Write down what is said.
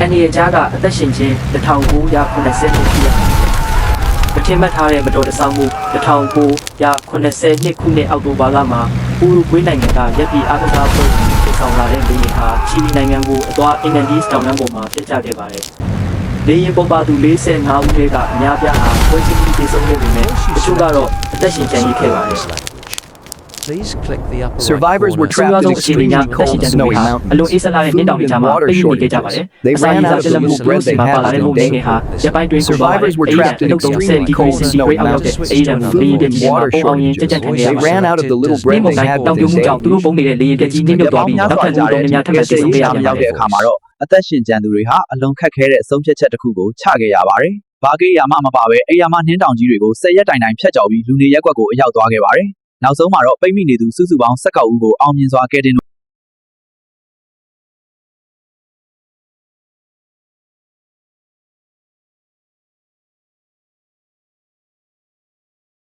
အနေအကြားကအသက်ရှင်ခြင်း1980နှစ်ဖြစ်ရမထင်မှတ်ထားတဲ့မတော်တဆမှု1982ခုနှစ်အောက်တိုဘာလမှာဥရုဂွေးနိုင်ငံကရပ်ပြည်အားကစားအဖွဲ့တည်ဆောင်လာတဲ့လေယာဉ်ဟာချီလီနိုင်ငံကိုအသွားအင်္ဂလန်ဒီစ်တောင်တန်းပေါ်မှာပြစ်ချခဲ့ပါတယ်။လေယာဉ်ပေါ်ပါသူ45ဦးထဲကအများပြားဟာပွဲချင်းပြီးတည်ဆုံခဲ့ပေမဲ့တချို့ကတော့အသက်ရှင်ကျန်ရစ်ခဲ့ပါတယ်။ Survivors were trapped in extremely cold and snowy mountains. They ran out of the little bread they had as their daily. Survivors were trapped in extremely cold and snowy mountains. Food and water shortages. They ran out of the little bread they had as their daily. အသက်ရှင်ကျန်သူတွေဟာအလွန်ခက်ခဲတဲ့အဆုံးဖြတ်ချက်တစ်ခုကိုချခဲ့ရပါတယ်။ဘာကိရမှမပါဘဲအိယာမနှင်းတောင်ကြီးတွေကိုဆက်ရက်တိုင်တိုင်ဖျက်ကျော်ပြီးလူနေရက်ကွက်ကိုအရောက်သွားခဲ့ပါတယ်။နောက်ဆုံးမှာတော့ပိတ်မိနေသူစုစုပေါင်း19ဦးကိုအောင်မြင်စွာကယ်တင်